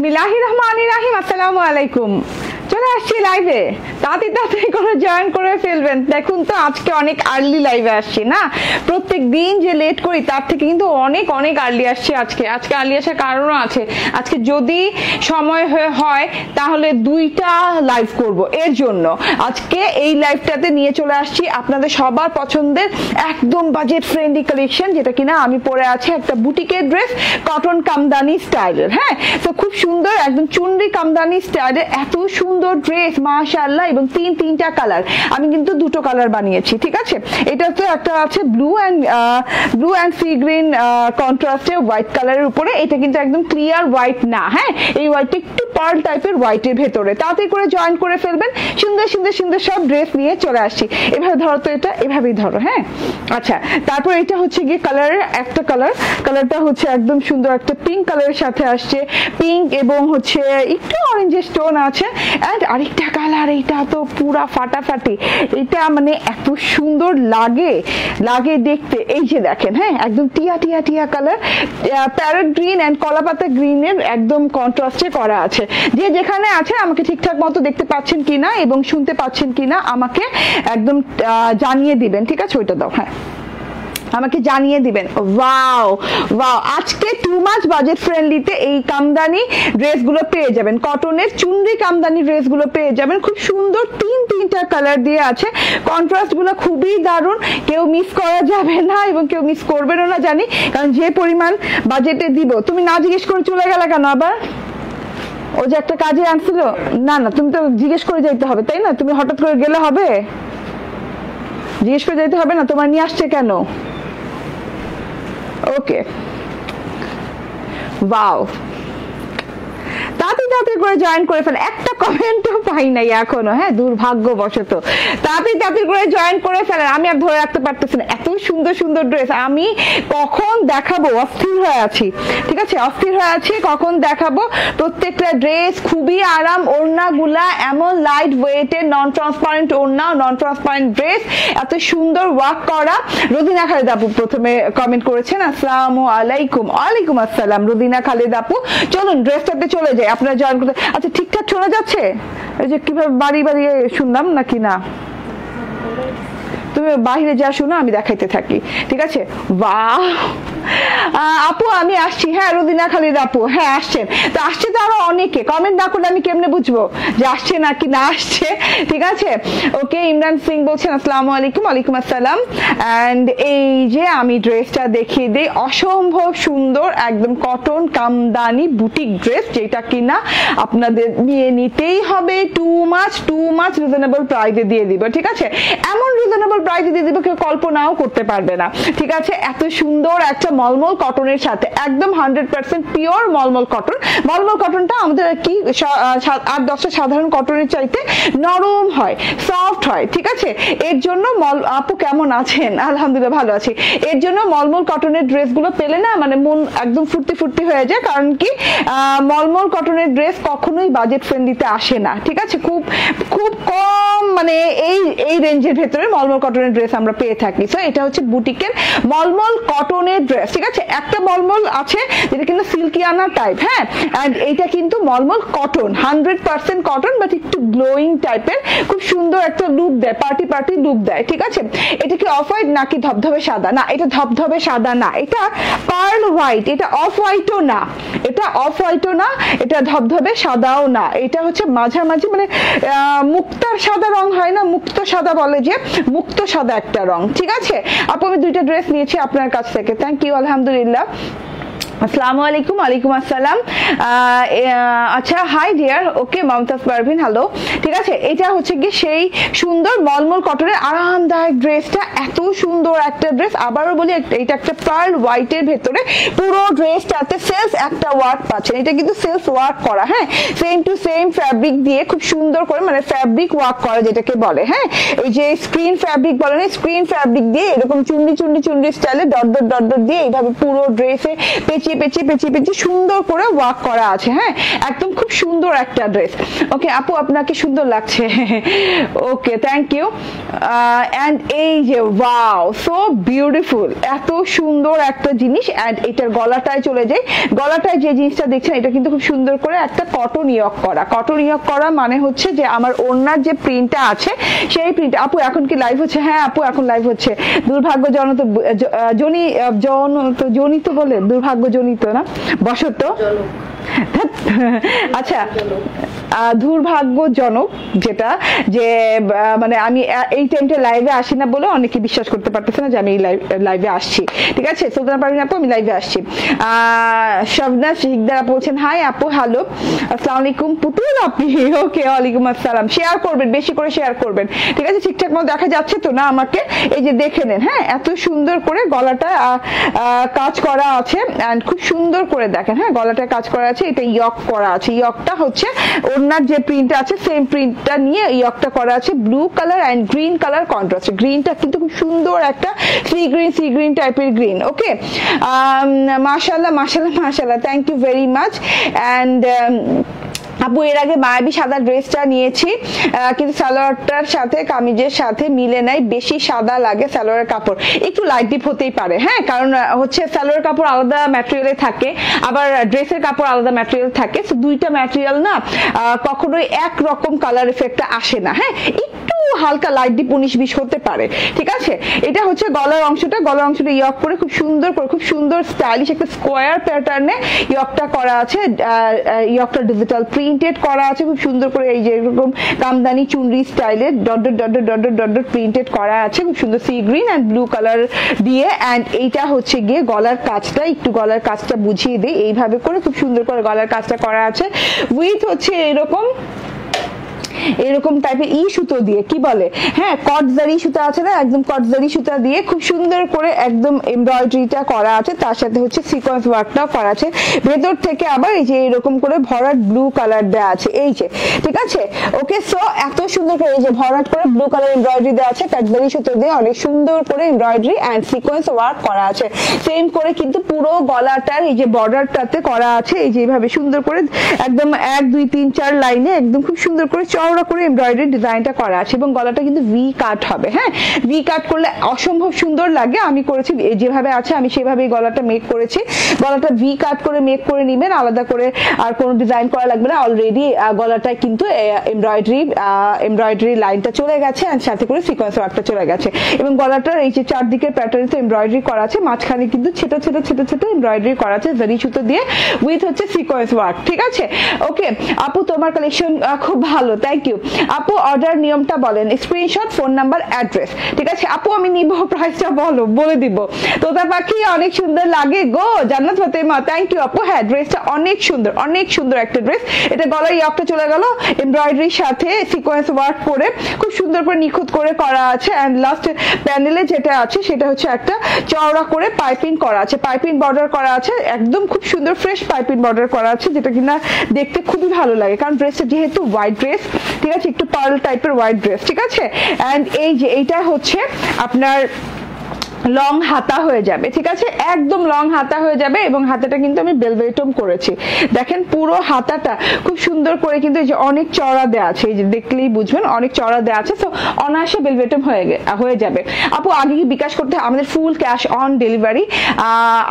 বিসমিল্লাহির রহমানির রহিম। আসসালামু আলাইকুম। চলে আসছি লাইভে, তাড়াতাড়ি করে জয়েন করে ফেলবেন। দেখুন তো আজকে অনেক আর্লি লাইভে আসছি না, প্রত্যেক দিন যে লেট করি তার থেকে কিন্তু অনেক অনেক আর্লি আসছি। আজকে আর্লি আসার কারণও আছে। আজকে যদি সময় হয় তাহলে 2টা লাইভ করব, এর জন্য আজকে এই লাইভটাতে নিয়ে চলে আসছি আপনাদের সবার পছন্দের একদম বাজেট ফ্রেন্ডলি কালেকশন, যেটা কিনা আমি পরে আছি একটা বুটিকের ড্রেস, কটন কামদানি স্টাইলের। হ্যাঁ, তো খুব সুন্দর একদম চুনরি কামদানি স্টাইলের এত সুন্দর ড্রেস মাশাআল্লাহ, এবং তিনটা কালার। আমি কিন্তু 2টো কালার বানিয়েছি, ঠিক আছে। এটা তো একটা আছে ব্লু অ্যান্ড সি গ্রিন কন্ট্রাস্টে হোয়াইট কালারের উপরে। এটা কিন্তু একদম ক্লিয়ার হোয়াইট না, হ্যাঁ, এই হোয়াইটটা একটু পার্ল টাইপের হোয়াইটের ভেতরে। তাড়াতাড়ি করে জয়েন করে ফেলবেন। সুন্দর সুন্দর সুন্দর সব ড্রেস নিয়ে চলে আসছি। এভাবে ধরো তো, এটা এভাবেই ধরো। হ্যাঁ, আচ্ছা, তারপর এটা হচ্ছে গিয়ে কালারের একটা কালারটা হচ্ছে একদম সুন্দর একটা পিঙ্ক কালারের সাথে আসছে, পিঙ্ক এবং হচ্ছে একটু অরেঞ্জের স্টোন আছে। এন্ড আরেকটা কালার, এটা তো পুরা ফাটাফাটি, এটা মানে এত সুন্দর লাগে দেখতে। এই যে দেখেন, হ্যাঁ, একদম টিয়া কালার, প্যারট গ্রিন এন্ড কলাপাতা গ্রিনের একদম কন্ট্রাস্টে করা আছে। যে যেখানে আছে আমাকে ঠিকঠাক মতো দেখতে পাচ্ছেন কিনা এবং শুনতে পাচ্ছেন কিনা আমাকে একদম জানিয়ে দিবেন, ঠিক আছে। ওইটা দাও, হ্যাঁ, আমাকে জানিয়ে দিবেন। ওয়াও, আজকে টু মাচ বাজেট ফ্রেন্ডলিতে এই কামদানি ড্রেসগুলো পেয়ে যাবেন, কটনের চুনরি কামদানি ড্রেসগুলো পেয়ে যাবেন। খুব সুন্দর তিনটা কালার দিয়ে আছে, কন্ট্রাস্ট গুলো খুবই দারুণ, কেউ মিস করা যাবে না এবং কেউ মিস করবেনও না জানি, কারণ যে পরিমাণ বাজেটে দিব। তুমি না জিজ্ঞেস করে চলে গেলে কেন আবার? ও যে একটা কাজে আনছিল, না তুমি তো জিজ্ঞেস করে যাইতে হবে, তাই না? তুমি হঠাৎ করে গেলে হবে? জিজ্ঞেস করে যাইতে হবে না, তোমার নিয়ে আসছে কেন? ওকে, ওয়াও, তাড়াতাড়ি করে জয়েন করে ফেলেন। একটা কমেন্টও পাই নাই এখনো, হ্যাঁ, দুর্ভাগ্যবশত। তাড়াতাড়ি করে জয়েন করে ফেলেন। আমি আর ধরে রাখতে পারতেছি না, এত সুন্দর সুন্দর ড্রেস আমি কখন দেখাবো, অস্থির হয়ে আছি, ঠিক আছে, অস্থির হয়ে আছি কখন দেখাবো। প্রত্যেকটা ড্রেস খুবই আরাম, ওড়নাগুলা এমন লাইট ওয়েটের, নন ট্রান্সপারেন্ট ওড়না, নন ট্রান্সপারেন্ট ড্রেস, এত সুন্দর ওয়ার্ক করা। রোদিনা খালেদ আপু প্রথমে কমেন্ট করেছেন, আসসালামু আলাইকুম। ওয়ালাইকুম আসসালাম রোদিনা খালেদ আপু। চলুন ড্রেসটাতে চলে যাই, আপনারা জয়েন করতে। আচ্ছা, ঠিকঠাক শোনা যাচ্ছে? এই যে কিভাবে বাড়ি শুনলাম নাকি না, তুমি বাইরে যা শুনো, আমি দেখাইতে থাকি, ঠিক আছে। বাহ আপু, আমি আসছি। হ্যাঁ, রোদিনা খালিদ আপু, হ্যাঁ আসছেন। তো আসছে তো আরো অনেকে, কমেন্ট না করলে আমি কেমনে বুঝবো যে আসছে নাকি না আসছে, ঠিক আছে। ওকে, ইমরান সিং বলছেন আসসালামু আলাইকুম। ওয়ালাইকুম আসসালাম। এন্ড এই যে আমি ড্রেসটা দেখিয়ে দিই, অসম্ভব সুন্দর একদম কটন কামদানি বুটিক ড্রেস, যেটা কিনা আপনাদের নিয়ে নিতেই হবে। টু মাচ রিজনেবল প্রাইসে দিয়ে দিব, ঠিক আছে। এমন রিজনেবল প্রাইসে দিয়ে দিব কেউ কল্পনাও করতে পারবে না, ঠিক আছে। এত সুন্দর একটা মলমল কটনের সাথে, একদম 100% পিওর মলমল কটন। মলমল কটনটা আমাদের কি 8-10টা সাধারণ কটনের চাইতে নরম হয়, সফট হয়, ঠিক আছে। এর জন্য আপু কেমন আছেন? আলহামদুলিল্লাহ ভালো আছি। এর জন্য মলমল কটনের ড্রেসগুলো পেলে না মানে মন একদম ফুর্তি হয়ে যায়, কারণ কি মলমল কটনের ড্রেস কখনোই বাজেট ফ্রেন্ডলিতে আসে না, ঠিক আছে। খুব কম মানে এই রেঞ্জের ভেতরে মলমল কটনের ড্রেস আমরা পেয়ে থাকি। সো এটা হচ্ছে বুটিকের মলমল কটনের ড্রেস, ঠিক আছে। একটা মলমল আছে যেটা কিন্তু সিল্কিয়ানা টাইপ, হ্যাঁ, এন্ড এইটা কিন্তু মলমল কটন, 100% কটন, বাট একটু গ্লোয়িং টাইপের, খুব সুন্দর একটা লুক দেয়, পার্টি লুক দেয়, ঠিক আছে। এটা কি অফ হোয়াইট নাকি ধবধবে সাদা? না, এটা ধবধবে সাদা না, এটা পার্ল হোয়াইট। এটা অফ হোয়াইটও না, এটা ধবধবে সাদাও না, এটা হচ্ছে মাঝামাঝি, মানে মুক্তার সাদা রং হয় না, মুক্ত সাদা বলে যে, মুক্ত সাদা একটা রং, ঠিক আছে। আপু আমি 2টা ড্রেস নিয়েছি আপনার কাছ থেকে, থ্যাংক ইউ, আলহামদুলিল্লাহ। আসসালামু আলাইকুম। ওয়ালাইকুম আসসালাম। আচ্ছা, হাই ডিয়ার। ওকে, মমতাজ পারভিন, হ্যালো, ঠিক আছে। এটা হচ্ছে কি সেই সুন্দর মলমল কটনের আরামদায়ক ড্রেসটা, এত সুন্দর একটা ড্রেস। আবারও বলি, এটা একটা পার্ল হোয়াইটের ভেতরে, পুরো ড্রেসটাতে সেলস একটা ওয়ার্ক পাচ্ছেন। এটা কিন্তু সেলস ওয়ার্ক করা, হ্যাঁ, সেম টু সেম ফ্যাব্রিক দিয়ে খুব সুন্দর করে, মানে ফ্যাব্রিক ওয়ার্ক করা যেটাকে বলে, হ্যাঁ, ওই যে স্ক্রিন ফ্যাব্রিক বলে না, স্ক্রিন ফ্যাব্রিক দিয়ে এরকম চুন্ডি স্টাইলে ডট দিয়ে এইভাবে পুরো ড্রেসে পেঁচিয়ে চেপে চেপে চেপে সুন্দর করে ওয়ার্ক করা আছে। হ্যাঁ, একদম খুব সুন্দর একটা ড্রেস। ওকে আপু, আপনাকে সুন্দর লাগছে। ওকে, থ্যাংক ইউ। এন্ড এই যে ওয়াও, সো বিউটিফুল, এত সুন্দর একটা জিনিস। এন্ড এটার গলাটায় চলে যাই, গলাটায় যে জিনিসটা দেখছেন এটা কিন্তু খুব সুন্দর করে একটা কটন ইয়ক করা। কটন ইয়ক করা মানে হচ্ছে যে আমার ওড়নার যে প্রিন্টটা আছে সেই প্রিন্ট। আপু এখন কি লাইভ হচ্ছে? হ্যাঁ আপু, এখন লাইভ হচ্ছে। দুর্ভাগ্যজনিত জনিত বলে, দুর্ভাগ্যজনিত না, বশত। আচ্ছা, দুর্ভাগ্যজনক যেটা, যে মানে আমি এই টাইমটা লাইভে আসি না বলে অনেকে বিশ্বাস করতে পারতেছে না যে আমি লাইভে আসছি। ঠিক আছে, সুলতানা পারভিন আপু, আমি লাইভে আসছি। শবনাজ শিকদার আপু বলছেন হাই আপু, হ্যালো, আসসালামু আলাইকুম পুতুল আপনি। ওকে, ওয়ালাইকুম আসসালাম। শেয়ার করবেন, বেশি করে শেয়ার করবেন। ঠিক আছে, ঠিকঠাক মতো দেখা যাচ্ছে তো না আমাকে? এই যে দেখে নেন। হ্যাঁ, এত সুন্দর করে গলাটা কাজ করা আছে, এন্ড খুব সুন্দর করে দেখেন। হ্যাঁ, গলাটা কাজ করা আছে, এটা ইয়ক করা আছে। ইয়কটা হচ্ছে ওড়নার যে প্রিন্ট আছে সেম প্রিন্টটা নিয়ে ইয়কটা করা আছে। Blue colour and green colour contrast. গ্রিনটা কিন্তু খুব সুন্দর একটা সি গ্রিন টাইপের গ্রিন। ওকে, মাশাআল্লাহ মাশাআল্লাহ মাশাআল্লাহ, thank you very much. And আপু, এর আগে মায়াবী সাদা ড্রেসটা নিয়েছি, কিন্তু সালোয়ারটার সাথে কামিজের সাথে মিলে নাই, বেশি সাদা লাগে সালোয়ারের কাপড়। একটু লাইট ডিপ হতেই পারে। হ্যাঁ, কারণ হচ্ছে সালোয়ার কাপড় আলাদা ম্যাটেরিয়ালে থাকে, আবার ড্রেসের কাপড় আলাদা ম্যাটেরিয়াল থাকে। তো দুইটা ম্যাটেরিয়াল না কখনোই একরকম কালার এফেক্টটা আসে না। হ্যাঁ, একটু হালকা লাইট ডিপ 19-20 হতে পারে। ঠিক আছে, এটা হচ্ছে গলার অংশটা। গলার অংশটা ইয়ক করে খুব সুন্দর করে, খুব সুন্দর স্টাইলিশ একটা স্কোয়ার প্যাটার্নে ইয়কটা করা আছে। ইয়কটা ডিজিটাল প্রিন্টেড করা আছে খুব সুন্দর করে, এই যে এরকম কামদানি চুনরি স্টাইলে ডট ডট প্রিন্টেড করা আছে খুব সুন্দর, sea green and blue colour দিয়ে। এন্ড এইটা হচ্ছে গিয়ে গলার কাজটা, একটু গলার কাজটা বুঝিয়ে দিই। এইভাবে করে খুব সুন্দর করে গলার কাজটা করা আছে, উইথ হচ্ছে এরকম টাইপের সুতো দিয়ে, কি বলে, হ্যাঁ কটজারি সুতা আছে না, একদম কটজারি সুতা দিয়ে খুব সুন্দর করে একদম এমব্রয়ডারিটা করা আছে। তার সাথে হচ্ছে সিকোয়েন্স ওয়ার্কটাও করা আছে। ভেতর থেকে আবার এই যে এরকম করে ভরাট ব্লু কালার দেওয়া আছে, এই যে। ঠিক আছে, ওকে, সো এত সুন্দর করে এই যে ভরাট করে ব্লু কালার এমব্রয়ডারি দেওয়া আছে, কটজারি সুতো দিয়ে অনেক সুন্দর করে এমব্রয়ডারি এন্ড সিকোয়েন্স ওয়ার্ক করা আছে। সেম করে কিন্তু পুরো গলাটার এই যে বর্ডারটাতে করা আছে, এই যে এইভাবে সুন্দর করে একদম 1 2 3 4 লাইনে একদম খুব সুন্দর করে চওড়া করে এমব্রয়ডারি ডিজাইনটা করা আছে। এবং গলাটা কিন্তু ভি কাট হবে। হ্যাঁ, ভি কাট করলে অসম্ভব সুন্দর লাগে। আমি করেছি যেভাবে আছে আমি সেভাবেই গলাটা মেক করেছি। গলাটা ভি কাট করে মেক করে নিবেন, আলাদা করে আর কোনো ডিজাইন করা লাগবে না। অলরেডি গলাটা কিন্তু এমব্রয়ডারি লাইনটা চলে গেছে, আর সাথে করে সিকোয়েন্স ওয়ার্কটা চলে গেছে। এবং গলাটার এই যে চারদিকের প্যাটার্নে তো এমব্রয়ডারি করা আছে, মাঝখানে কিন্তু ছোট ছোট ছোট ছোট এমব্রয়ডারি করা আছে জারি সুতো দিয়ে, উইথ হচ্ছে সিকোয়েন্স ওয়ার্ক। ঠিক আছে, ওকে আপু, তোমার কালেকশন খুব ভালো, থ্যাংক ইউ আপু। অর্ডার নিয়মটা বলেন, স্ক্রিনশট, ফোন নাম্বার, অ্যাড্রেস। ঠিক আছে আপু, আমি নিব, প্রাইসটা বলে দিব। তোতা পাখি অনেক সুন্দর লাগে গো, জান্নাত ফাতেমা, থ্যাংক ইউ আপু। হ্যাঁ, ড্রেসটা অনেক সুন্দর, অনেক সুন্দর একটা ড্রেস। এটা গলায় ইয়কটা চলে গেল এমব্রয়ডারির সাথে সিকোয়েন্স ওয়ার্ক করে খুব সুন্দর করে নিখুঁত করে করা আছে। এন্ড লাস্ট প্যানেলে যেটা আছে সেটা হচ্ছে একটা চওড়া করে পাইপিং করা আছে, পাইপিং বর্ডার করা আছে, একদম খুব সুন্দর ফ্রেশ পাইপিং বর্ডার করা আছে, যেটা কিনা দেখতে খুবই ভালো লাগে। কারণ ড্রেসটা যেহেতু হোয়াইট ড্রেস, ঠিক আছে, একটু পার্ল টাইপের হোয়াইট ড্রেস। ঠিক আছে, এন্ড এই যে এইটা হচ্ছে আপনার লং হাতা হয়ে যাবে। ঠিক আছে, একদম লং হাতা হয়ে যাবে। এবং হাতাটা কিন্তু আমি বেলভেটম করেছি, দেখেন পুরো হাতাটা খুব সুন্দর করে কিন্তু এই যে অনেক চওড়া দেওয়া আছে, এই যে দেখলেই বুঝবেন অনেক চওড়া দেওয়া আছে। তো অনায়াসে বেলভেটম হয়ে যাবে। আপু, আগে কি বিকাশ করতে, আমাদের ফুল ক্যাশ অন ডেলিভারি,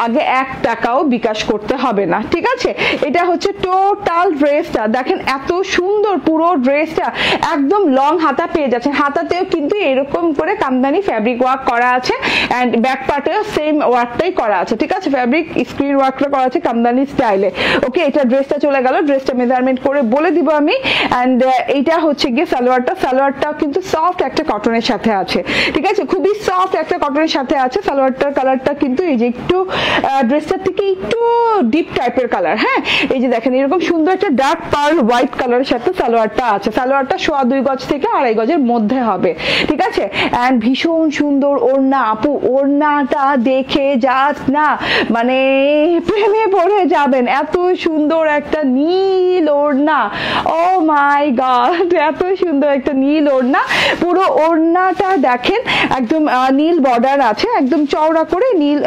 আগে 1 টাকাও বিকাশ করতে হবে না। ঠিক আছে, এটা হচ্ছে টোটাল ড্রেসটা, দেখেন এত সুন্দর পুরো ড্রেসটা, একদম লং হাতা পেয়ে যাচ্ছেন। হাতাতেও কিন্তু এরকম করে কামদানি ফ্যাব্রিক ওয়ার্ক করা আছে, এন্ড ব্যাক পার্টেও সেম ওয়ার্কটাই করা আছে। ঠিক আছে, ফ্যাব্রিক স্ক্রিন ওয়ার্কটা করা আছে কামদানি স্টাইলে। ওকে, এটা ড্রেসটা চলে গেল, ড্রেসটা মেজারমেন্ট করে বলে দিব আমি। এন্ড এইটা হচ্ছে গিয়ে সালোয়ারটাও কিন্তু সফট একটা কটনের সাথে আছে। ঠিক আছে, খুবই সফট একটা কটনের সাথে আছে। সালোয়ারটার কালারটা কিন্তু এই যে একটু ড্রেসটার থেকে একটু ডিপ টাইপের কালার। হ্যাঁ, এই যে দেখেন এরকম সুন্দর একটা ডার্ক পার্ল হোয়াইট কালারের সাথে সালোয়ারটা আছে। সালোয়ারটা 2.25 গজ থেকে 2.5 গজের মধ্যে হবে। ঠিক আছে, এন্ড ভীষণ সুন্দর ওড়না আপু, ওড়নাটা দেখে জাস্ট না মানে প্রেমে পড়ে যাবেন। এত সুন্দর একটা নীল ওড়না, ও মাই গড, এত সুন্দর একটা নীল ওড়না। পুরো ওড়নাটা দেখেন একদম নীল বর্ডার আছে, একদম চওড়া করে নীল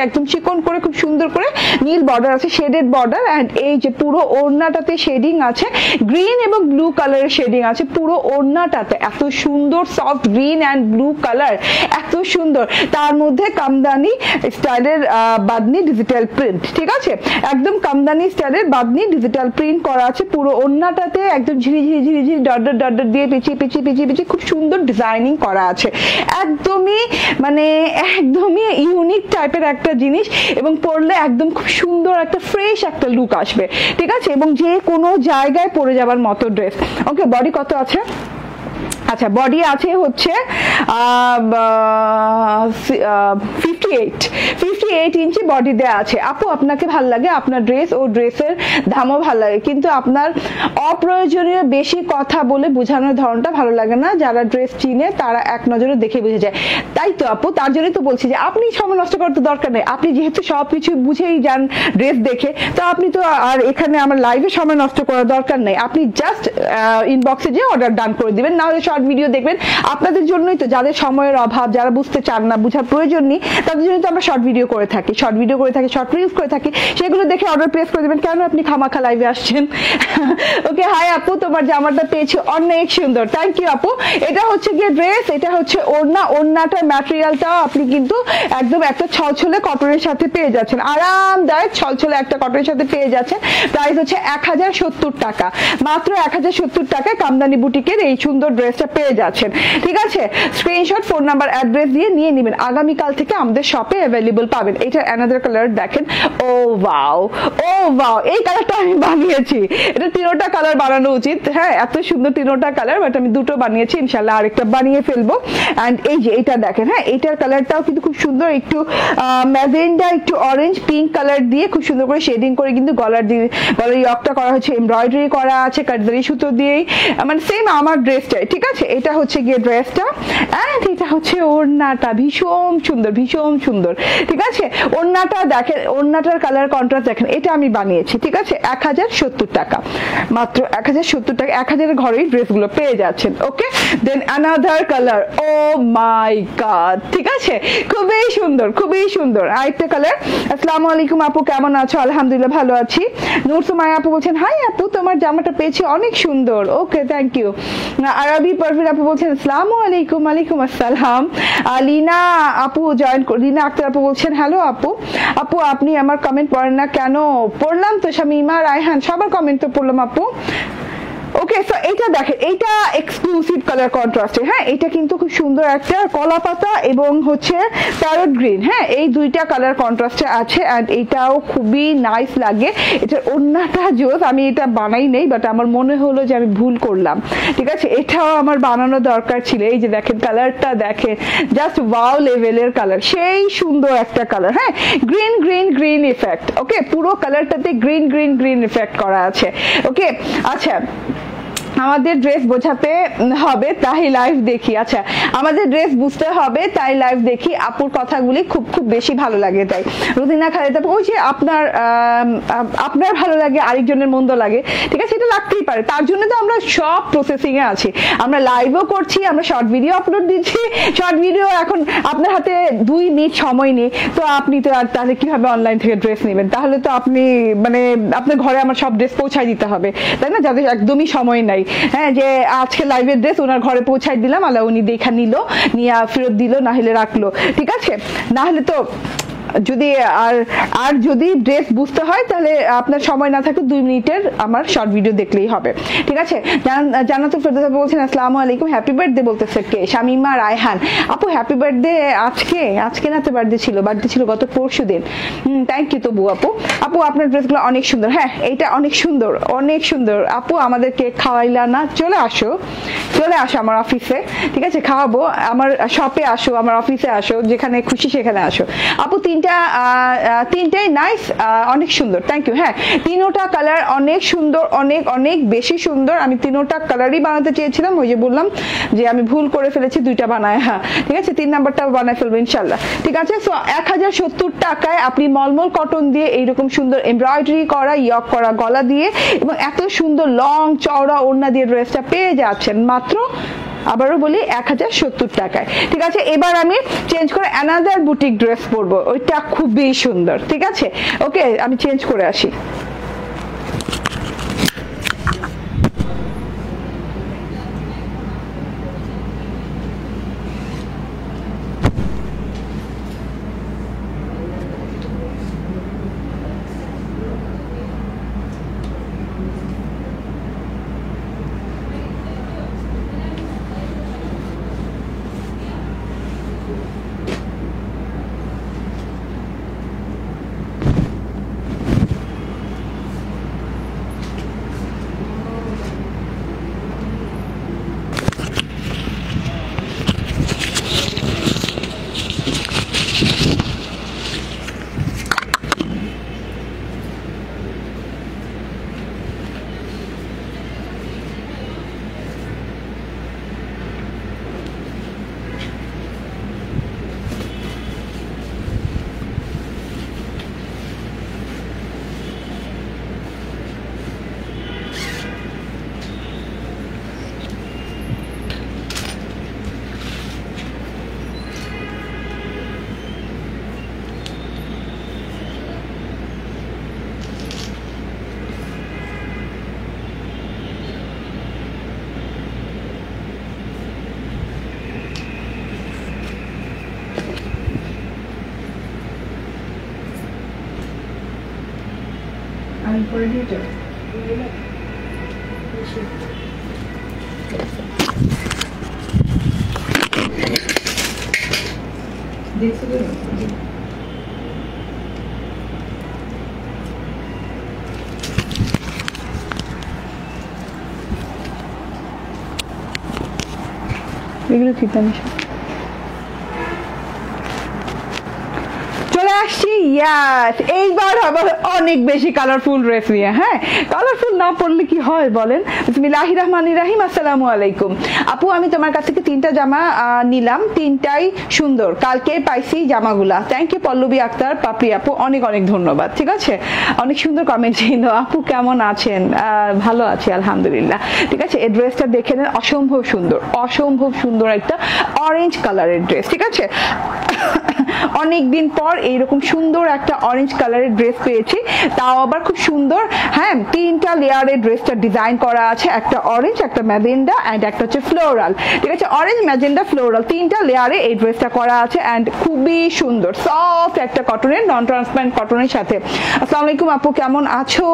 একদম চিকন করে খুব সুন্দর করে নীল বর্ডার আছে, শেডেড বর্ডার। এন্ড এই যে পুরো ওড়নাটাতে শেডিং আছে, গ্রিন এবং ব্লু কালারের শেডিং আছে পুরো ওড়নাটাতে। এত সুন্দর soft green and blue colour, এত সুন্দর। তার মধ্যে কামদানি স্টাইলের বাদনি ডিজিটাল প্রিন্ট, ঠিক আছে, একদম কামদানি স্টাইলের বাদনি ডিজিটাল প্রিন্ট করা আছে পুরো ওড়নাটাতে। একদম ঝিরি ডট ডট দিয়ে পিছিয়ে খুব সুন্দর ডিজাইনিং করা আছে। একদমই মানে একদমই ইউনিক টাইপের একটা জিনিস, এবং পরলে একদম খুব সুন্দর একটা ফ্রেশ একটা লুক আসবে, ঠিক আছে, এবং যে কোনো জায়গায় পরে যাবার মতো ড্রেস। ওকে, বডি কত আছে? আচ্ছা, বডি আছে হচ্ছে 58 ইঞ্চি বডি দেয়া আছে। আপু আপনাকে ভাল লাগে আপনার ড্রেস ও ড্রেসের দামও ভালো লাগে, কিন্তু আপনার অপ্রয়োজনীয় বেশি কথা বলে বোঝানোর ধরনটা ভালো লাগে না। যারা ড্রেস চিনে তারা এক নজরে দেখে বুঝে যায়। তাই তো আপু, তার জন্যই তো বলছি যে আপনি সময় নষ্ট করার তো দরকার নেই। আপনি যেহেতু সবকিছু বুঝেই যান ড্রেস দেখে, তো আপনি তো আর এখানে আমার লাইভে সময় নষ্ট করার দরকার নেই। আপনি জাস্ট ইনবক্সে যে অর্ডার ডান করে দিবেন, না হলে শর্ট ভিডিও দেখবেন। আপনাদের জন্যই তো, যাদের সময়ের অভাব, যারা বুঝতে চান না, বুঝার প্রয়োজন নেই, তাদের জন্য তো আমরা শর্ট ভিডিও করে থাকি, শর্ট রিলস করে থাকি। সেগুলো দেখে অর্ডার প্লেস করে দেবেন। কেন আপনি খামাখা লাইভে আসছেন? ওকে, হাই আপু, তোমার জামাটা পেয়েছি অনেক সুন্দর, থ্যাংক ইউ আপু। এটা হচ্ছে গিয়ে ড্রেস, এটা হচ্ছে ওড়না। ওড়নাটার ম্যাটেরিয়ালটাও আপনি কিন্তু একদম একটা ছলছলে কটনের সাথে পেয়ে যাচ্ছেন, আরামদায়ক ছলছলে একটা কটনের সাথে পেয়ে যাচ্ছেন। প্রাইস হচ্ছে 1070 টাকা, মাত্র 1070 টাকায় কামদানি বুটিকের এই সুন্দর ড্রেসটা পেয়ে যাচ্ছেন, ঠিক আছে। স্ক্রিনশট, ফোন নাম্বার, অ্যাড্রেস দিয়ে নিয়ে নেবেন। আগামীকাল থেকে আমাদের শপে অ্যাভেলেবল পাবেন। এটা অ্যানাদার কালার দেখেন, ও ওয়াও, এই কালারটা আমি বানিয়েছি। এটা 3টা কালার বানানো উচিত, হ্যাঁ, এত সুন্দর 3টা কালার, বাট আমি 2টো বানিয়েছি, ইনশাল্লাহ আরেকটা বানিয়ে ফেলবো। এন্ড এই যে এটা দেখেন, হ্যাঁ, এটার কালারটাও কিন্তু খুব সুন্দর, একটু ম্যাজেন্ডা, একটু অরেঞ্জ পিঙ্ক কালার দিয়ে খুব সুন্দর করে শেডিং করে কিন্তু গলার ইয়কটা করা হচ্ছে, এমব্রয়ডারি করা আছে কাটদারি সুতো দিয়েই, মানে সেম আমার ড্রেসটাই, ঠিক আছে। এটা হচ্ছে গিয়ে ড্রেসটা, এন্ড এটা হচ্ছে ওড়নাটা, ভীষণ সুন্দর, ঠিক আছে। ওড়নাটা দেখেন, ওড়নাটার কালার কন্ট্রাস্ট দেখেন, এটা আমি বানিয়েছি, ঠিক আছে। 1070 টাকা, মাত্র 1070 টাকা, 1000 এর ঘরেই ড্রেসগুলো পেয়ে যাচ্ছেন। ওকে, দেন অ্যানাদার কালার, ও মাই গড, ঠিক আছে, খুবই সুন্দর আরেকটা কালার। আসসালামু আলাইকুম আপু, কেমন আছো? আলহামদুলিল্লাহ ভালো আছি। নূর সুমাইয়া আপু বলছেন, হাই আপু, তোমার জামাটা পেয়েছি অনেক সুন্দর। ওকে, থ্যাংক ইউ। আরবি পারভিন আপু বলছেন, আসসালামু আলাইকুম। ওয়ালাইকুম আসসালাম। লীনা আপু জয়েন, লীনা আক্তার আপু বলছেন, হ্যালো আপু, আপনি আমার কমেন্ট পড়েন না কেন? পড়লাম তো, শামিমা, রায়হান, সবার কমেন্ট তো পড়লাম আপু। ওকে, সো এটা দেখেন, এটা এক্সক্লুসিভ কালার কন্ট্রাস্টে, হ্যাঁ, এটা কিন্তু খুব সুন্দর একটা কলা পাতা এবং হচ্ছে প্যারট গ্রিন, হ্যাঁ, এই 2টা কালার কন্ট্রাস্টে আছে। এন্ড এটাও খুবই নাইস লাগে। এটার ওড়নাটা জোস, আমি এটা বানাই নেই, বাট আমার মনে হলো যে আমি ভুল করলাম, ঠিক আছে, এটাও আমার বানানো দরকার ছিল। এই যে দেখেন কালারটা, দেখেন জাস্ট ওয়াও লেভেলের কালার, সেই সুন্দর একটা কালার, হ্যাঁ, গ্রিন ইফেক্ট। ওকে, পুরো কালারটাতে গ্রিন ইফেক্ট করা আছে। ওকে, আচ্ছা, আমাদের ড্রেস বোঝাতে হবে তাই লাইভ দেখি। আচ্ছা, আমাদের ড্রেস বুঝতে হবে তাই লাইভ দেখি। আপুর কথাগুলি খুব বেশি ভালো লাগে, তাই রুদিনা খালেদা, ওই যে আপনার ভালো লাগে, আরেকজনের মন্দ লাগে, ঠিক আছে, এটা লাগতেই পারে। তার জন্য তো আমরা সব প্রসেসিং এ আছি, আমরা লাইভও করছি, আমরা শর্ট ভিডিও আপলোড দিচ্ছি। শর্ট ভিডিও এখন আপনার হাতে 2 মিনিট সময় নেই, তো আপনি তো আর তাহলে কিভাবে অনলাইন থেকে ড্রেস নেবেন? তাহলে তো আপনি মানে আপনার ঘরে আমার সব ড্রেস পৌঁছায় দিতে হবে, তাই না, যাদের একদমই সময় নাই। হ্যাঁ, যে আজকে লাইভের ড্রেস ওনার ঘরে পৌঁছাই দিলাম, আল্লাহ উনি দেখা নিয়ে ফেরত দিল, না হলে রাখলো, ঠিক আছে। না হলে তো যদি আর যদি ড্রেস বুঝতে হয় তাহলে আপনার সময় না থাকে 2 মিনিটের আমার শর্ট ভিডিও দেখলেই হবে, ঠিক আছে। জান্নাতুল ফেরদৌস বলছেন, আসসালামু আলাইকুম, হ্যাপি বার্থডে বলতেছে কে? শামিমা রায়হান আপু, হ্যাপি বার্থডে। আজকে না তো বার্থডে ছিল গত পরশুদিন। থ্যাংক ইউ তবু আপু। আপনার ড্রেসগুলো অনেক সুন্দর, হ্যাঁ, এইটা অনেক সুন্দর আপু। আমাদের কেক খাওয়াইলা না? চলে আসো আমার অফিসে, ঠিক আছে, খাওয়াবো। আমার শপে আসো, আমার অফিসে আসো, যেখানে খুশি সেখানে আসো আপু। তিনটাই নাইস, অনেক সুন্দর, থ্যাংক ইউ। হ্যাঁ, তিনোটা কালার অনেক সুন্দর, অনেক অনেক বেশি সুন্দর। আমি তিনোটা কালারই বানাতে চেয়েছিলাম, ওই যে বললাম যে আমি ভুল করে ফেলেছি, দুইটা বানায়। হ্যাঁ ঠিক আছে, 3 নাম্বারটা বানায় ফেলবো ইনশাল্লাহ। ঠিক আছে, সো 1070 টাকায় আপনি মলমল কটন দিয়ে এইরকম সুন্দর এমব্রয়ডারি করা, ইয়ক করা গলা দিয়ে এবং এত সুন্দর লং চওড়া ওড়না দিয়ে ড্রেসটা পেয়ে যাচ্ছেন মাত্র, আবারও বলি, 1070 টাকায়। ঠিক আছে, এবার আমি চেঞ্জ করে অ্যানাদার বুটিক ড্রেস পরবো, ওইটা খুবই সুন্দর। ঠিক আছে, ওকে, আমি চেঞ্জ করে আসি। আমি করে দিয়েছি এগুলো কি জানিস? চলে আসছি, ইয়াস, এইবার আবার অনেক বেশি কালারফুল ড্রেস নিয়ে। হ্যাঁ, কালারফুল না পড়লে কি হয় বলেন? বিসমিল্লাহির রহমানির রহিম, আসসালামু আলাইকুম। আপু, আমি তোমার কাছ থেকে 3টা জামা নিলাম, 3টাই সুন্দর, কালকে পাইছি জামাগুলা। থ্যাংক ইউ পল্লবী আক্তার, পাপড়ি আপু, অনেক অনেক ধন্যবাদ। ঠিক আছে, অনেক সুন্দর কমেন্ট ছিল। আপু কেমন আছেন? ভালো আছি আলহামদুলিল্লাহ। ঠিক আছে, এই ড্রেসটা দেখে নেন, অসম্ভব সুন্দর, অসম্ভব সুন্দর একটা অরেঞ্জ কালারের ড্রেস। ঠিক আছে, অনেকদিন পর এইরকম সুন্দর একটা অরেঞ্জ কালারের ড্রেস পেয়েছি, তাও আবার খুব সুন্দর। হ্যাঁ, 3টা লেয়ারের ড্রেসটা ডিজাইন করা আছে, একটা অরেঞ্জ, একটা ম্যাজেন্ডা এন্ড একটা হচ্ছে ফ্লোরাল। ঠিক আছে, অরেঞ্জ, ম্যাজেন্ডা, ফ্লোরাল 3টা লেয়ারে এই ড্রেসটা করা আছে এন্ড খুবই সুন্দর, সফট একটা কটনের, নন ট্রান্সপারেন্ট কটনের সাথে। আসসালামু আলাইকুম আপু, কেমন আছো?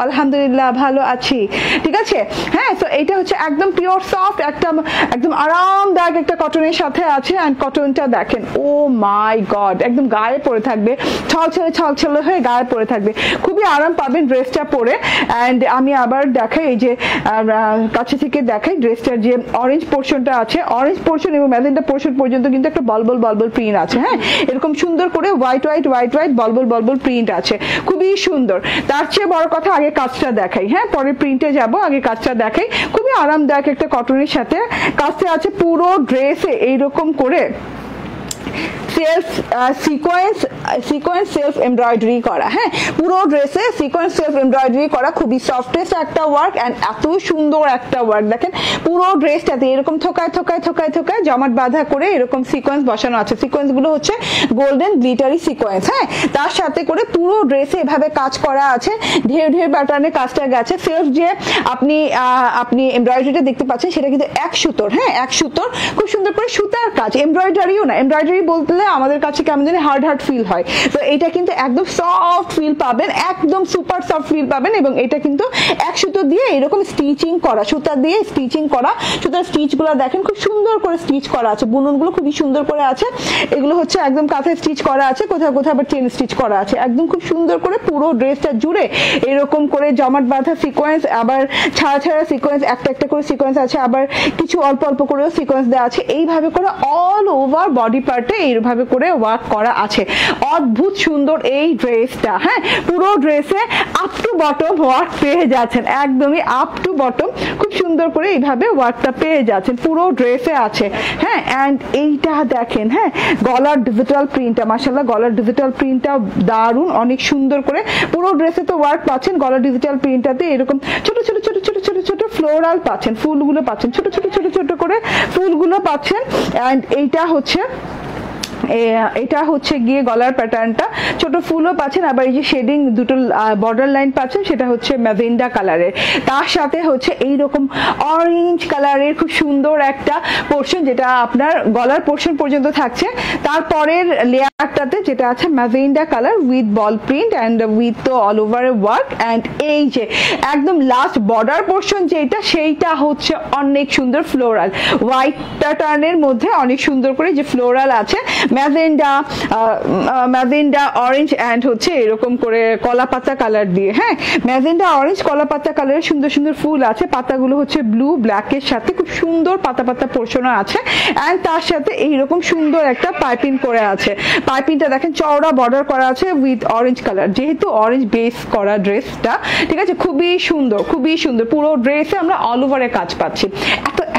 আলহামদুলিল্লাহ ভালো আছি। ঠিক আছে, হ্যাঁ, তো এটা হচ্ছে একদম পিওর সফট, একটা একদম আরামদায়ক একটা কটনের সাথে আছে এন্ড কটনটা দেখেন, ও মাই গড, একদম গায়ে পরে থাকবে, ছলছলে ছলছলে হয়ে গায়ে পরে থাকবে, খুবই আরাম পাবেন ড্রেসটা পরে। এন্ড আমি আবার দেখাই, এই যে কাছে থেকে দেখাই ড্রেসটার যে অরেঞ্জ পোর্শনটা আছে, অরেঞ্জ পোর্শন এবং ম্যাজেন্টা পোর্শন পর্যন্ত কিন্তু একটা বলবল বলবল প্রিন্ট আছে। হ্যাঁ, এরকম সুন্দর করে হোয়াইট হোয়াইট হোয়াইট হোয়াইট বলবল বলবল প্রিন্ট আছে, খুবই সুন্দর। তার চেয়ে বড় কথা, আগে কাজটা দেখাই। হ্যাঁ, পরে প্রিন্টে যাব, আগে কাজটা দেখাই। খুবই আরামদায়ক একটা কটনের সাথে কাজটা আছে, পুরো ড্রেসে এইরকম করে সেলফ সিকোয়েন্স সেলফ এমব্রয়ডারি করা। হ্যাঁ, পুরো ড্রেসে সিকোয়েন্স সেলফ এমব্রয়ডারি করা, খুবই সফটেস্ট একটা ওয়ার্ক এন্ড এত সুন্দর একটা ওয়ার্ক। দেখেন পুরো ড্রেসটাতে এরকম থোকায় থোকায় থোকায় থোকায় জমাট বাঁধা করে এরকম সিকোয়েন্স বসানো আছে। সিকোয়েন্স গুলো হচ্ছে গোল্ডেন গ্লিটারি সিকোয়েন্স। হ্যাঁ, তার সাথে করে পুরো ড্রেসে এভাবে কাজ করা আছে, ঢের ঢের প্যাটার্নে কাজটা গেছে। সেলফ যে আপনি এমব্রয়ডারিটা দেখতে পাচ্ছেন, সেটা কিন্তু 1 সুতোর। হ্যাঁ, 1 সুতোর, খুব সুন্দর করে সুতার কাজ, এমব্রয়ডারিও না। এমব্রয়ডারি বলতে আমাদের কাছে কেমন জানি হার্ড হার্ড ফিল হয়, তো এটা কিন্তু একদম সফট ফিল পাবেন, একদম সুপার সফট ফিল পাবেন। এবং এটা কিন্তু 1 সুতো দিয়ে এরকম স্টিচিং করা, সুতা দিয়ে স্টিচিং করা। সুতার স্টিচ গুলো দেখেন, খুব সুন্দর করে স্টিচ করা আছে, বুনন গুলো খুবই সুন্দর করে আছে। এগুলো হচ্ছে একদম কাঁথা স্টিচ করা আছে, কোথাও কোথাও আবার চেন স্টিচ করা আছে, একদম খুব সুন্দর করে পুরো ড্রেসটা জুড়ে এরকম করে জমাট বাঁধা সিকোয়েন্স, আবার ছাড়া ছাড়া সিকোয়েন্স, একটা একটা করে সিকোয়েন্স আছে, আবার কিছু অল্প অল্প করেও সিকোয়েন্স দেওয়া আছে। এইভাবে করে অল ওভার বডি পার্টে এইভাবে এইভাবে করে ওয়ার্ক করা আছে। অদ্ভুত সুন্দর এই ড্রেসটা, হ্যাঁ পুরো ড্রেসে আপ টু বটম ওয়ার্ক পেয়ে যাচ্ছেন, একদমই আপ টু বটম খুব সুন্দর করে এইভাবে ওয়ার্কটা পেয়ে যাচ্ছেন, পুরো ড্রেসে আছে। হ্যাঁ অ্যান্ড এইটা দেখেন, হ্যাঁ গলার ডিজিটাল প্রিন্টটা, মাশাআল্লাহ গলার ডিজিটাল প্রিন্টটা দারুণ, অনেক সুন্দর করে পুরো ড্রেসে তো ওয়ার্ক পাচ্ছেন। গলার ডিজিটাল প্রিন্টটাতে এরকম ছোট ছোট ছোট ছোট ছোট ছোট ফ্লোরাল পাচ্ছেন, ফুলগুলো পাচ্ছেন, ছোট ছোট ছোট ছোট করে ফুলগুলো পাচ্ছেন। অ্যান্ড এটা হচ্ছে গিয়ে গলার প্যাটার্নটা, ছোট ফুলও পাচ্ছেন, আবার এই যে শেডিং দুটো বর্ডার লাইন পাচ্ছেন সেটা হচ্ছে ম্যাজেন্ডা কালারের, তার সাথে হচ্ছে এইরকম অরেঞ্জ কালারের খুব সুন্দর একটা পোর্শন যেটা আপনার গলার পোর্শন পর্যন্ত থাকছে। তারপরের লেয়ারটাতে যেটা আছে magenta colour with ball print and with তো অল ওভার ওয়ার্ক। অ্যান্ড এই যে একদম লাস্ট বর্ডার পোর্শন যেটা, সেইটা হচ্ছে অনেক সুন্দর ফ্লোরাল হোয়াইট প্যাটার্নের মধ্যে অনেক সুন্দর করে যে ফ্লোরাল আছে, ম্যাজেন্ডা অরেঞ্জ অ্যান্ড হচ্ছে এরকম করে কলা পাতা কালার দিয়ে। হ্যাঁ ম্যাজেন্ডা অরেঞ্জ কলা পাতা কালারের সুন্দর সুন্দর ফুল আছে, পাতাগুলো হচ্ছে ব্লু ব্ল্যাকের সাথে খুব সুন্দর পাতা পাতা পোর্শনও আছে। অ্যান্ড তার সাথে এইরকম সুন্দর একটা পাইপিং করে আছে, পাইপিংটা দেখেন চওড়া বর্ডার করা আছে উইথ অরেঞ্জ কালার, যেহেতু অরেঞ্জ বেস করা ড্রেসটা, ঠিক আছে খুবই সুন্দর খুবই সুন্দর, পুরো ড্রেসে আমরা অল ওভারে কাজ পাচ্ছি।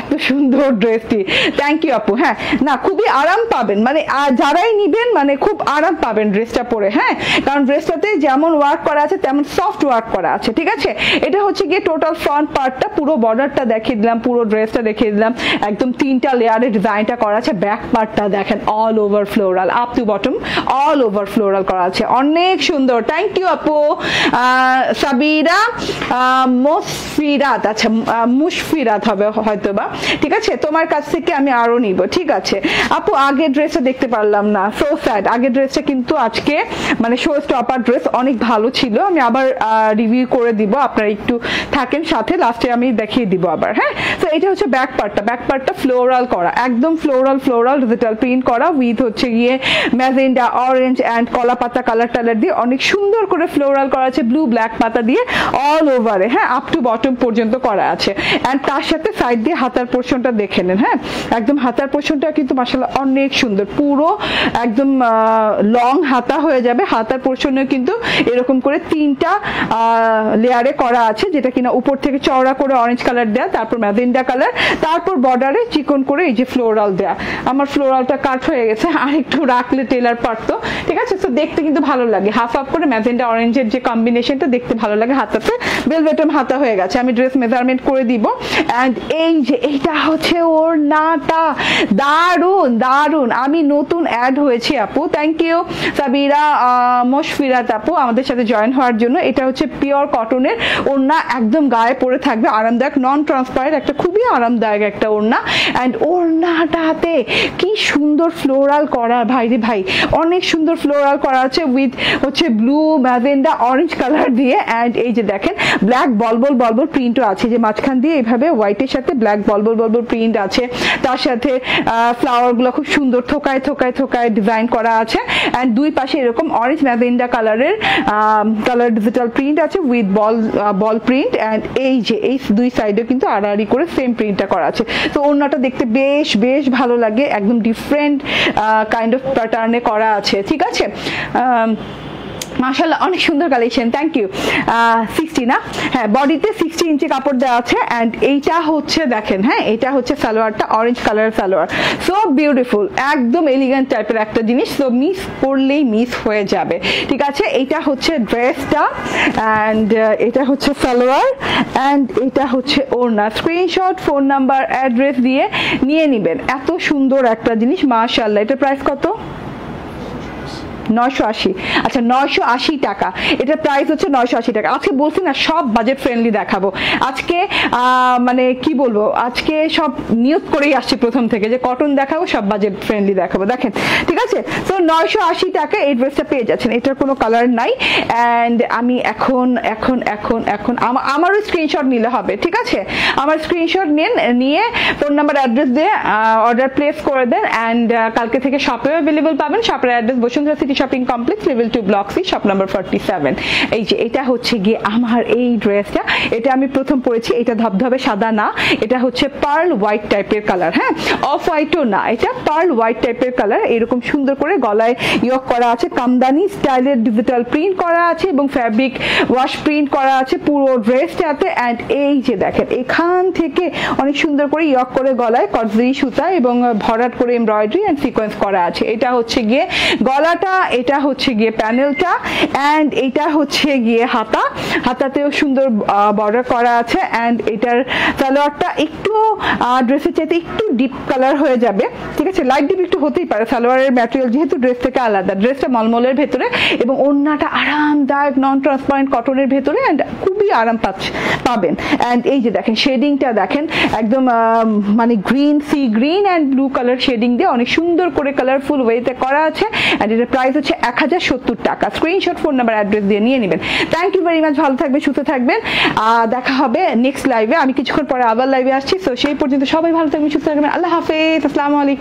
এত সুন্দর ড্রেসটি, থ্যাংক ইউ আপু। হ্যাঁ না খুবই আরাম পাবেন, মানে যারাই নিবেন মানে খুব আরাম পাবেন ড্রেসটা পরে। হ্যাঁ কারণ ড্রেসটাতে যেমন ওয়ার্ক করা আছে তেমন সফট ওয়ার্ক করা আছে, ঠিক আছে। এটা হচ্ছে গিয়ে টোটাল ফ্রন্ট পার্টটা, পুরো বর্ডারটা দেখিয়ে দিলাম, পুরো ড্রেসটা দেখিয়ে দিলাম, একদম 3টা লেয়ারে ডিজাইনটা করা আছে। ব্যাক পার্টটা দেখেন all over floral, up to bottom all over floral করা আছে, অনেক সুন্দর। থ্যাংক ইউ আপু। সাবিরা মুশফিরাত, আচ্ছা মুশফিরাত হবে হয়তো বা, ঠিক আছে তোমার কাছ থেকে আমি আরো নিব, ঠিক আছে আপু। আগের ড্রেসটা দেখতে পারলাম না, সো স্যাড। আগের ড্রেসটা কিন্তু আজকে মানে শো স্টপার ড্রেস, অনেক ভালো ছিল, আমি আবার রিভিউ করে দিব, আপনারা একটু থাকেন সাথে, লাস্টে আমি দেখিয়ে দিব আবার। হ্যাঁ তো এটা হচ্ছে ব্যাক পার্টটা, ব্যাক পার্টটা ফ্লোরাল করা, একদম ফ্লোরাল ডিজিটাল প্রিন্ট করা উইথ হচ্ছে গিয়ে ম্যাজেন্ডা অরেঞ্জ অ্যান্ড কলা পাতা কালার টালার দিয়ে অনেক সুন্দর করে ফ্লোরাল করা আছে, ব্লু ব্ল্যাক পাতা দিয়ে অল ওভারে, হ্যাঁ আপ টু বটম পর্যন্ত করা আছে। অ্যান্ড তার সাথে সাইড দিয়ে হাতার পোর্শনটা দেখে নেন। হ্যাঁ একদম হাতার পোর্শনটা কিন্তু মাশাআল্লাহ অনেক সুন্দর, পুরো একদম লং হাতা হয়ে যাবে। হাতার পোর্শনে কিন্তু এরকম করে 3টা লেয়ারে করা আছে, যেটা কিনা উপর থেকে চওড়া করে অরেঞ্জ কালার দেয়া, তারপর ম্যাজেন্ডা কালার, তারপর বর্ডারে চিকন করে এই যে ফ্লোরাল দেয়া। আমার ফ্লোরালটা কাট হয়ে গেছে, আর একটু রাখলে টেলার পারতো, ঠিক আছে। তো দেখতে কিন্তু ভালো লাগে, হাফ হাফ করে ম্যাজেন্ডা অরেঞ্জের যে কম্বিনেশনটা দেখতে ভালো লাগে। হাতাতে বেলভেটম হাতা হয়ে গেছে, আমি ড্রেস মেজারমেন্ট করে দিব। অ্যান্ড এই যে এইটা হচ্ছে ওড়নাটা, দারুন দারুন, আমি নতুন অ্যাড হয়েছি আপু, থ্যাংক ইউ সাবিরা মুশফিরাত আপু আমাদের সাথে জয়েন হওয়ার জন্য। এটা হচ্ছে পিওর কটনের ওড়না, একদম গায়ে পরে থাকবে, আরামদায়ক, নন ট্রান্সপারেন্ট, একটা খুবই আরামদায়ক একটা ওড়না। অ্যান্ড ওড়নাটাতে কি সুন্দর ফ্লোরাল করা, ভাই রে ভাই অনেক সুন্দর ফ্লোরাল করা আছে উইথ হচ্ছে ব্লু ম্যাজেন্ডা অরেঞ্জ কালার দিয়ে। অ্যান্ড এই যে দেখেন ব্ল্যাক বলবল বলবল প্রিন্টও আছে, যে মাঝখান দিয়ে এইভাবে হোয়াইটের সাথে ব্ল্যাক বলবল বলবল প্রিন্ট আছে, তার সাথে ফ্লাওয়ার গুলো খুব সুন্দর থোকায় থোকায় থোকায় ডিজাইন করা আছে। অ্যান্ড দুই পাশে এরকম অরেঞ্জ ম্যাজেন্ডা কালারের কালার ডিজিটাল প্রিন্ট আছে উইথ বল প্রিন্ট। অ্যান্ড এই যে এই দুই সাইডে কিন্তু আড়াআড়ি করে সেম প্রিন্টটা করা আছে। তো ওড়নাটা দেখতে বেশ বেশ ভালো লাগে, একদম ডিফারেন্ট কাইন্ড অফ প্যাটার্নে করা আছে, ঠিক আছে। মাশাআল্লাহ অনেক সুন্দর কালেকশন, থ্যাংক ইউ। 60 না, হ্যাঁ বডিতে 60 ইঞ্চি কাপড় দেওয়া আছে। অ্যান্ড এইটা হচ্ছে দেখেন, হ্যাঁ এটা হচ্ছে সালোয়ারটা, অরেঞ্জ কালারের সালোয়ার, সো বিউটিফুল, একদম এলিগেন্ট টাইপের একটা জিনিস, সো মিস করলেই মিস হয়ে যাবে, ঠিক আছে। এইটা হচ্ছে ড্রেসটা, অ্যান্ড এটা হচ্ছে সালোয়ার, অ্যান্ড এটা হচ্ছে ওড়না। স্ক্রিনশট, ফোন নাম্বার, অ্যাড্রেস দিয়ে নিয়ে নেবেন, এত সুন্দর একটা জিনিস মাশাআল্লাহ। এটার প্রাইস কত? 980। আচ্ছা 980 টাকা, এটার প্রাইস হচ্ছে 980 টাকা। আজকে বলছি না সব বাজেট ফ্রেন্ডলি দেখাবো আজকে, মানে কি বলবো, আজকে সব নিয়ত করেই আসছে প্রথম থেকে যে কটন দেখাবো, সব বাজেট ফ্রেন্ডলি দেখাবো, দেখেন ঠিক আছে। তো 980 টাকা এই ড্রেসটা পেয়ে যাচ্ছেন, এটার কোনো কালার নাই। অ্যান্ড আমি এখন এখন এখন এখন আমারও স্ক্রিনশট নিলে হবে, ঠিক আছে। আমার স্ক্রিনশট নেন, নিয়ে ফোন নাম্বার অ্যাড্রেস দিয়ে অর্ডার প্লেস করে দেন। অ্যান্ড কালকে থেকে শপেও অ্যাভেলেবল পাবেন। শপের address Bashundhara city shopping complex, level 2 block C, shop number 47। এই যে এটা হচ্ছে গিয়ে আমার এই ড্রেসটা, এটা আমি প্রথম পরেছি। এটা ধবধবে সাদা না, এটা হচ্ছে পার্ল হোয়াইট টাইপের কালার। হ্যাঁ, অফ হোয়াইটও না, এটা পার্ল হোয়াইট টাইপের কালার। এরকম সুন্দর করে গলায় ইয়ক করা আছে, কামদানি স্টাইলের ডিজিটাল প্রিন্ট করা আছে এবং ফ্যাব্রিক ওয়াশ প্রিন্ট করা আছে পুরো ড্রেসটাতে। অ্যান্ড এই যে দেখেন এখান থেকে অনেক সুন্দর করে ইয়ক করে গলায় কটজরি সুতা এবং ভরাট করে এমব্রয়ডারি অ্যান্ড সিকোয়েন্স করা আছে। এটা হচ্ছে গিয়ে গলাটা, এটা হচ্ছে গিয়ে প্যানেলটা, অ্যান্ড এটা হচ্ছে গিয়ে হাতাতেও সুন্দর বর্ডার করা আছে। অ্যান্ড এটার সালোয়ারটা একটু ড্রেসের চাইতে একটু ডিপ কালার হয়ে যাবে, ঠিক আছে, লাইট ডিপ একটু হতেই পারে, সালোয়ারের ম্যাটেরিয়াল যেহেতু ড্রেস থেকে আলাদা। ড্রেসটা মলমলের ভেতরে এবং ওড়নাটা আরামদায়ক নন ট্রান্সপারেন্ট কটনের ভেতরে, অ্যান্ড খুবই আরাম পাবেন। অ্যান্ড এই যে দেখেন শেডিংটা দেখেন একদম মানে green, sea green and blue colour shading দিয়ে অনেক সুন্দর করে কালারফুল ওয়েতে করা আছে। অ্যান্ড এটার প্রাইস হচ্ছে 1070 টাকা। স্ক্রিনশট, ফোন নাম্বার, অ্যাড্রেস দিয়ে নিয়ে নেবেন। থ্যাংক ইউ ভেরি মাচ, ভালো থাকবেন, সুস্থ থাকবেন। দেখা হবে নেক্সট লাইভে। আমি কিছুক্ষণ পরে আবার লাইভে আসছি। তো সেই পর্যন্ত সবাই ভালো থাকবেন, সুস্থ থাকবেন। আল্লাহ হাফেজ, আসসালামু আলাইকুম।